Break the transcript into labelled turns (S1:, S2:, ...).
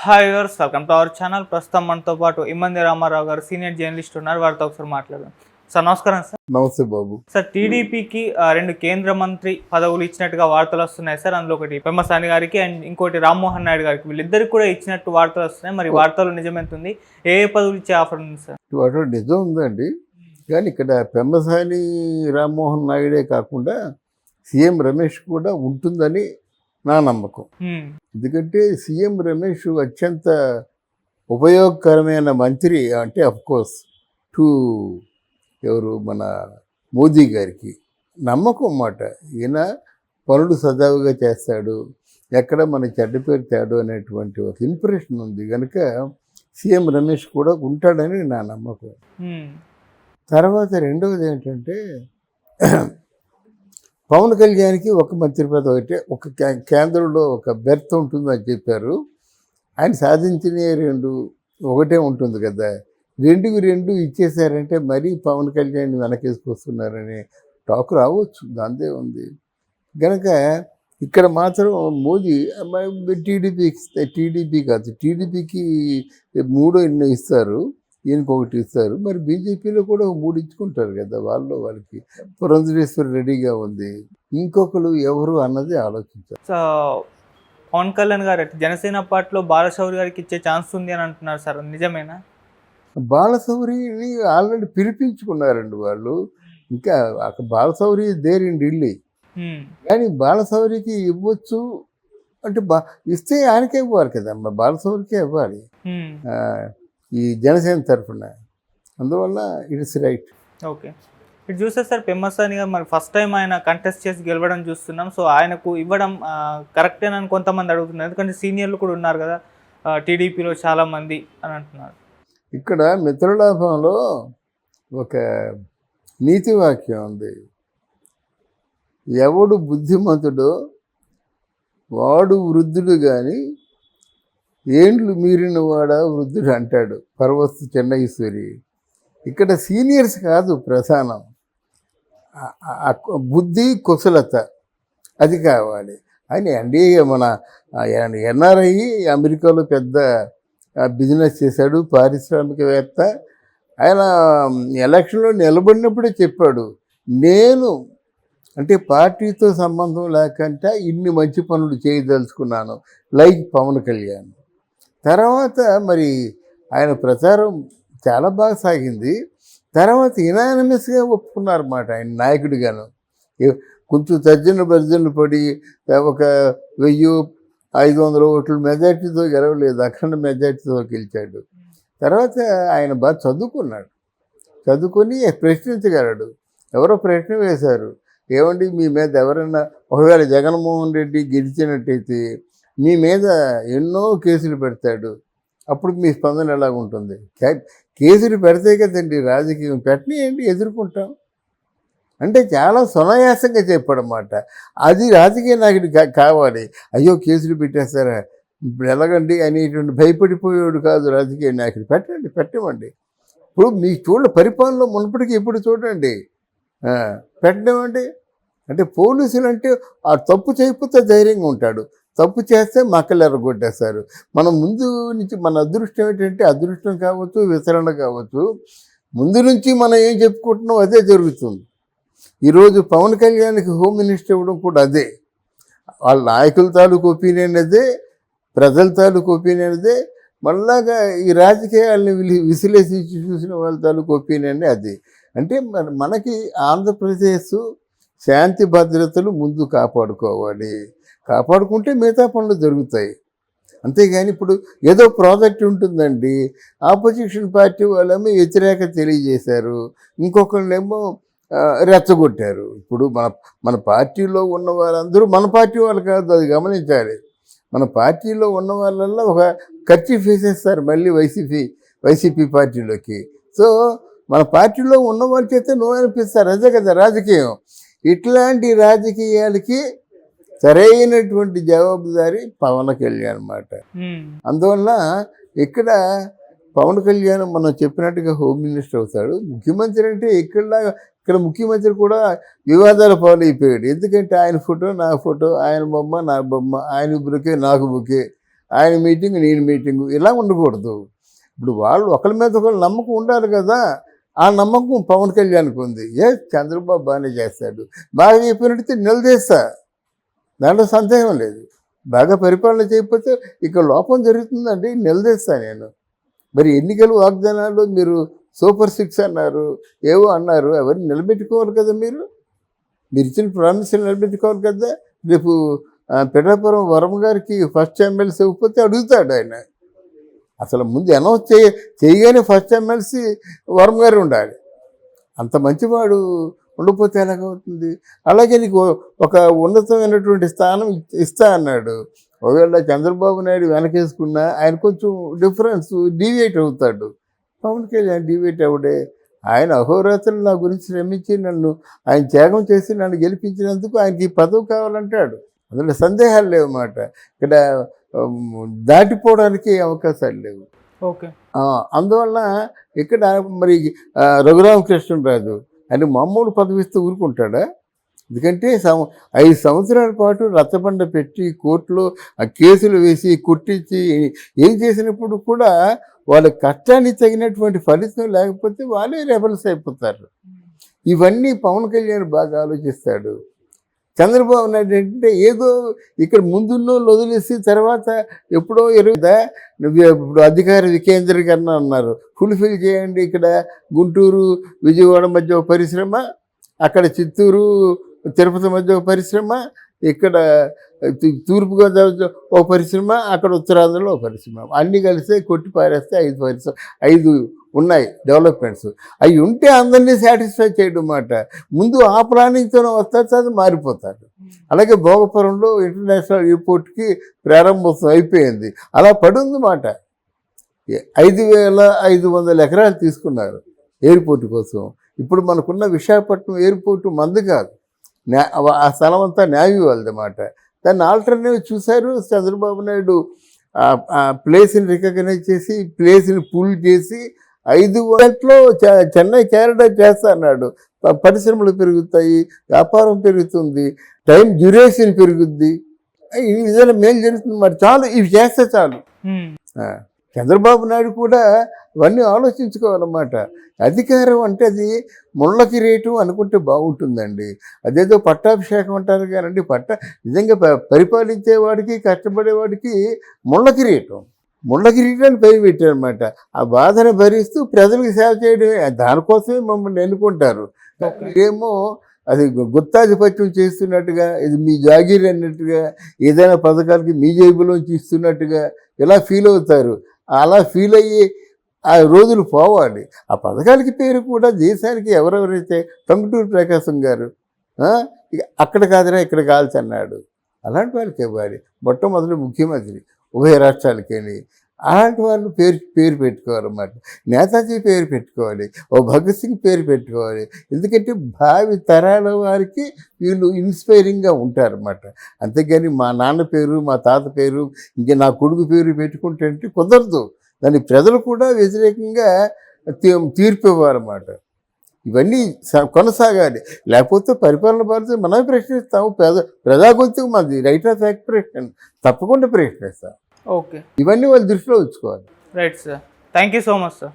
S1: Hi viewers, welcome to our channel. ప్రస్తుతం మనతో పాటు ఇమ్మంది రామారావు గారు సీనియర్ జర్నలిస్ట్ ఉన్నారు. వారితో ఒకసారి మాట్లాడదాం. సార్ నమస్కారం. సార్
S2: నమస్తే బాబు.
S1: సార్ టీడీపీకి రెండు కేంద్ర మంత్రి పదవులు ఇచ్చినట్టుగా వార్తలు వస్తున్నాయి సార్. అందులో ఒకటి పెమ్మసాని గారికి అండ్ ఇంకోటి రామ్మోహన్ నాయుడు గారికి, వీళ్ళిద్దరికి కూడా ఇచ్చినట్టు వార్తలు వస్తున్నాయి. మరి వార్తలు నిజమెంతుంది? ఏ పదవులు ఇచ్చే ఆఫర్ ఉంది సార్?
S2: వాటిలో నిజం ఉందండి, కానీ ఇక్కడ పెమ్మసాని రామ్మోహన్ నాయుడే కాకుండా సీఎం రమేష్ కూడా ఉంటుందని నా నమ్మకం. ఎందుకంటే సీఎం రమేష్ అత్యంత ఉపయోగకరమైన మంత్రి, అంటే అఫ్కోర్స్ టు ఎవరు మన మోదీ గారికి నమ్మకం అన్నమాట. ఈయన పనులు సజావుగా చేస్తాడు, ఎక్కడ మన చెడ్డ పేరు తేడు అనేటువంటి ఒక ఇంప్రెషన్ ఉంది కనుక సీఎం రమేష్ కూడా ఉంటాడని నా నమ్మకం. తర్వాత రెండవది ఏంటంటే పవన్ కళ్యాణ్కి ఒక మంత్రి పదవి అయితే ఒక కేంద్రంలో ఒక బెర్త్ ఉంటుందని చెప్పారు. ఆయన సాధించిన ఒకటే ఉంటుంది కదా, రెండు ఇచ్చేసారంటే మరీ పవన్ కళ్యాణ్ వెనకేసుకొస్తున్నారని టాక్ రావచ్చు, దాందే ఉంది. కనుక ఇక్కడ మాత్రం మోదీ టీడీపీ కాదు, టీడీపీకి 3 ఎన్నో ఇస్తారు, ఈయనకి 1 ఇస్తారు. మరి బీజేపీలో కూడా 3 ఇచ్చుకుంటారు కదా, వాళ్ళకి పురంధరేశ్వరి రెడీగా ఉంది, ఇంకొకరు ఎవరు అన్నది ఆలోచించారు.
S1: సో పవన్ కళ్యాణ్ గారు జనసేన పార్టీలో బాలశౌరి గారికి ఇచ్చే ఛాన్స్ ఉంది అని అంటున్నారు సార్, నిజమేనా?
S2: బాలశౌరిని ఆల్రెడీ పిలిపించుకున్నారండి వాళ్ళు. ఇంకా బాలశౌరి దేర్ ఇన్ ఢిల్లీ, కానీ బాలశౌరికి ఇవ్వచ్చు అంటే ఇస్తే ఆయనకే ఇవ్వాలి కదమ్మా, బాలశౌరికే ఇవ్వాలి ఈ జనసేన తరఫున. అందువల్ల ఇట్స్ రైట్.
S1: ఓకే, ఇటు చూస్తే సార్ పెమ్మసాని గారు మరి ఫస్ట్ టైం ఆయన కంటెస్ట్ చేసి గెలవడం చూస్తున్నాం. సో ఆయనకు ఇవ్వడం కరెక్టేనని కొంతమంది అడుగుతున్నారు, ఎందుకంటే సీనియర్లు కూడా ఉన్నారు కదా టీడీపీలో చాలామంది అని అంటున్నారు.
S2: ఇక్కడ మిత్రలాభంలో ఒక నీతి వాక్యం ఉంది, ఎవడు బుద్ధిమంతుడో వాడు వృద్ధుడు కానీ ఏండ్లు మీరిన వాడా వృద్ధుడు అంటాడు పరవస్తు చెన్నైశ్వరి. ఇక్కడ సీనియర్స్ కాదు ప్రధానం, బుద్ధి కుశలత అది కావాలి. ఆయన మన ఎన్ఆర్ఐ అమెరికాలో పెద్ద బిజినెస్ చేశాడు, పారిశ్రామికవేత్త. ఆయన ఎలక్షన్లో నిలబడినప్పుడే చెప్పాడు, నేను అంటే పార్టీతో సంబంధం లేకుండా ఇన్ని మంచి పనులు చేయదలుచుకున్నాను, లైక్ పవన్ కళ్యాణ్. తర్వాత మరి ఆయన ప్రచారం చాలా బాగా సాగింది. తర్వాత యునానిమస్గా ఒప్పుకున్నారన్నమాట ఆయన నాయకుడిగాను. కొంచెం తర్జన పడి ఒక 1500 ఓట్ల మెజార్టీతో గెలవలేదు, అఖండ మెజార్టీతో గెలిచాడు. తర్వాత ఆయన బాగా చదువుకొని ప్రశ్నించగలడు. ఎవరో ప్రశ్న వేశారు, ఏమండి మీ మీద ఎవరైనా ఒకవేళ జగన్మోహన్ రెడ్డి గెలిచినట్టయితే మీ మీద ఎన్నో కేసులు పెడతాడు, అప్పుడు మీ స్పందన ఎలాగుంటుంది? కేసులు పెడితే కదండి రాజకీయం, పెట్టనియండి ఎదుర్కొంటాం అంటే చాలా సునాయాసంగా చెప్పాడన్నమాట. అది రాజకీయ నాయకుడు కావాలి. అయ్యో కేసులు పెట్టేస్తారా ఇప్పుడు ఎలాగండి అనేటువంటి భయపడిపోయేవాడు కాదు రాజకీయ నాయకుడు. పెట్టమండి. ఇప్పుడు మీకు పరిపాలనలో మునుపటికి ఎప్పుడు చూడండి, పెట్టమండి. అంటే పోలీసులు అంటే ఆ తప్పు చేయకపోతే ధైర్యంగా ఉంటాడు, తప్పు చేస్తే మక్కలు ఎర్రగొట్టేస్తారు. మనం ముందు నుంచి మన అదృష్టం ఏంటంటే, అదృష్టం కావచ్చు వితరణ కావచ్చు, ముందు నుంచి మనం ఏం చెప్పుకుంటున్నాం అదే జరుగుతుంది. ఈరోజు పవన్ కళ్యాణ్కి హోమ్ మినిస్టర్ ఇవ్వడం కూడా అదే, వాళ్ళ నాయకుల తాలూకు ఒపీనియన్ అదే, ప్రజల తాలూకు ఒపీనియన్ అదే, మళ్ళాగా ఈ రాజకీయాలని విశ్లేషించి చూసిన వాళ్ళ తాలూకు ఒపీనియన్ అది. అంటే మనకి ఆంధ్రప్రదేశ్ శాంతి భద్రతలు ముందు కాపాడుకుంటే మిగతా పనులు జరుగుతాయి. అంతేగాని ఇప్పుడు ఏదో ప్రాజెక్ట్ ఉంటుందండి, ఆపోజిషన్ పార్టీ వాళ్ళేమో వ్యతిరేకత తెలియజేశారు, ఇంకొకళ్ళేమో రెచ్చగొట్టారు. ఇప్పుడు మన పార్టీలో ఉన్న వాళ్ళందరూ మన పార్టీ వాళ్ళు కాదు, అది గమనించాలి. మన పార్టీలో ఉన్న వాళ్ళల్లో ఒక కర్చీఫ్ వేసేస్తారు మళ్ళీ వైసీపీ పార్టీలోకి. సో మన పార్టీలో ఉన్న వాళ్ళ చేత నువ్వు అనిపిస్తారు, అదే కదా రాజకీయం. ఇట్లాంటి రాజకీయాలకి సరైనటువంటి జవాబుదారి పవన్ కళ్యాణ్ అన్నమాట. అందువల్ల ఇక్కడ పవన్ కళ్యాణ్ మనం చెప్పినట్టుగా హోమ్ మినిస్టర్ అవుతాడు. ముఖ్యమంత్రి అంటే ఇక్కడ ముఖ్యమంత్రి కూడా వివాదాల పాలైపోయాడు. ఎందుకంటే ఆయన ఫోటో నా ఫోటో, ఆయన బొమ్మ నా బొమ్మ, ఆయన బుకే నాకు బుకే ఆయన మీటింగ్ నేను మీటింగు ఇలా ఉండకూడదు. ఇప్పుడు వాళ్ళు ఒకరి మీద ఒకరు నమ్మకం ఉండాలి కదా. ఆ నమ్మకం పవన్ కళ్యాణ్కి ఉంది. చంద్రబాబు బాగానే చేస్తాడు, బాగా చెప్పినట్టు నిలదీస్తా, దాంట్లో సందేహం లేదు. బాగా పరిపాలన చేయకపోతే ఇక లోపం జరుగుతుందండి, నిలదీస్తా నేను. మరి ఎన్నికల వాగ్దానాలు మీరు సూపర్ 6 అన్నారు, ఏవో అన్నారు, అవన్నీ నిలబెట్టుకోవాలి కదా. మీరు ఇచ్చిన ప్రామిస్లు నిలబెట్టుకోవాలి కదా. రేపు పిఠాపురం వరమ గారికి ఫస్ట్ ఎమ్మెల్సీ ఇవ్వకపోతే అడుగుతాడు ఆయన. అసలు ముందు అనౌన్స్ చేయగానే ఫస్ట్ ఎమ్మెల్సీ వరమ గారు ఉండాలి. అంత మంచివాడు ఉండకపోతే ఎలాగవుతుంది? అలాగే నీకు ఒక ఉన్నతమైనటువంటి స్థానం ఇస్తా అన్నాడు. ఒకవేళ చంద్రబాబు నాయుడు వెనకేసుకున్నా ఆయన కొంచెం డిఫరెన్స్ డీవియేట్ అవుతాడు. పవన్ కళ్యాణ్ డీవియేట్ అవుడే. ఆయన అహోరాత్రులు నా గురించి శ్రమించి నన్ను ఆయన త్యాగం చేసి నన్ను గెలిపించినందుకు ఆయనకి పదవి కావాలంటాడు. అందులో సందేహాలు లేవు మాట. ఇక్కడ దాటిపోవడానికి అవకాశాలు లేవు.
S1: ఓకే.
S2: అందువల్ల ఇక్కడ మరి రఘురామకృష్ణరాజు ఆయన మామూలు పదవి ఇస్తే ఊరుకుంటాడా? ఎందుకంటే 5 సంవత్సరాల పాటు రచ్చబండ పెట్టి కోర్టులో ఆ కేసులు వేసి కుట్టించి ఏం చేసినప్పుడు కూడా వాళ్ళ కష్టానికి తగినటువంటి ఫలితం లేకపోతే వాళ్ళే రెబల్స్ అయిపోతారు. ఇవన్నీ పవన్ కళ్యాణ్ బాగా ఆలోచిస్తాడు. చంద్రబాబు నాయుడు ఏంటంటే ఏదో ఇక్కడ ముందున్నో వదిలేసి తర్వాత ఎప్పుడో ఇప్పుడు అధికార వికేంద్రీకరణ అన్నారు, ఫుల్ఫిల్ చేయండి. ఇక్కడ గుంటూరు విజయవాడ మధ్య ఒక పరిశ్రమ, అక్కడ చిత్తూరు తిరుపతి మధ్య ఒక పరిశ్రమ, ఇక్కడ తూర్పుగోదావరి ఒక పరిశ్రమ, అక్కడ ఉత్తరాంధ్రలో ఒక పరిశ్రమ, అన్నీ కలిసి కొట్టి పారేస్తే 5 ఉన్నాయి డెవలప్మెంట్స్. అవి ఉంటే అందరినీ సాటిస్ఫై చేయడం మాట. ముందు ఆ ప్లానింగ్తోనే వస్తారు, అది మారిపోతారు. అలాగే భోగపురంలో ఇంటర్నేషనల్ ఎయిర్పోర్ట్కి ప్రారంభోత్సవం అయిపోయింది, అలా పడుంది మాట. 5,500 ఎకరాలు తీసుకున్నారు ఎయిర్పోర్ట్ కోసం. ఇప్పుడు మనకున్న విశాఖపట్నం ఎయిర్పోర్టు మంది కాదు, ఆ స్థలం అంతా నేవీ వాళ్ళదన్నమాట. దాన్ని ఆల్టర్నేటివ్ చూశారు చంద్రబాబు నాయుడు. ఆ ప్లేస్ని రికగ్నైజ్ చేసి ప్లేస్ని పుల్ చేసి 5 చెన్నై క్యారిడార్ చేస్తా అన్నాడు. పరిశ్రమలు పెరుగుతాయి, వ్యాపారం పెరుగుతుంది, టైం డ్యూరేషన్ పెరుగుద్ది, ఈ విధంగా మేలు జరుగుతుంది. మరి చాలు, ఇవి చేస్తే చాలు. చంద్రబాబు నాయుడు కూడా ఇవన్నీ ఆలోచించుకోవాలన్నమాట. అధికారం అంటే అది ముళ్ళకి రేటు అనుకుంటే బాగుంటుందండి. అదేదో పట్టాభిషేకం అంటారు కానండి. నిజంగా పరిపాలించేవాడికి కష్టపడేవాడికి ముళ్ళకి రేటాన్ని పై పెట్టారనమాట. ఆ బాధను భరిస్తూ ప్రజలకు సేవ చేయడమే, దానికోసమే మమ్మల్ని ఎన్నుకుంటారు. ఏమో అది గుత్తాధిపత్యం చేస్తున్నట్టుగా, ఇది మీ జాగీర్ అన్నట్టుగా, ఏదైనా పథకాలకి మీ జేబులోంచి ఇస్తున్నట్టుగా ఇలా ఫీల్ అవుతారు. అలా ఫీల్ అయ్యి ఆ రోజులు పోవాలి. ఆ పథకాలకి పేరు కూడా దేశానికి ఎవరెవరైతే టంగుటూరి ప్రకాశం గారు అక్కడ కాదురా ఇక్కడ కాల్చి అన్నాడు, అలాంటి వాళ్ళకి ఇవ్వాలి. మొట్టమొదటి ముఖ్యమంత్రి ఉభయ రాష్ట్రాలకేని అలాంటి వాళ్ళు పేరు పెట్టుకోవాలన్నమాట. నేతాజీ పేరు పెట్టుకోవాలి, ఓ భగత్ సింగ్ పేరు పెట్టుకోవాలి. ఎందుకంటే భావి తరాల వారికి వీళ్ళు ఇన్స్పైరింగ్గా ఉంటారన్నమాట. అంతేగాని మా నాన్న పేరు మా తాత పేరు ఇంకా నా కొడుకు పేరు పెట్టుకుంటే కుదరదు. దాన్ని ప్రజలు కూడా వ్యతిరేకంగా తీర్పు ఇవ్వాలన్నమాట. ఇవన్నీ కొనసాగాలి. లేకపోతే పరిపాలన భారత మనమే ప్రశ్నిస్తాము. ప్రజాగొంతుకు మాది రైట్ ఆఫ్ ఎక్స్ప్రెషన్, తప్పకుండా ప్రశ్నిస్తాం.
S1: ఓకే,
S2: ఇవన్నీ వాళ్ళు దృష్టిలో ఉంచుకోవాలి.
S1: Right sir, thank you so much sir.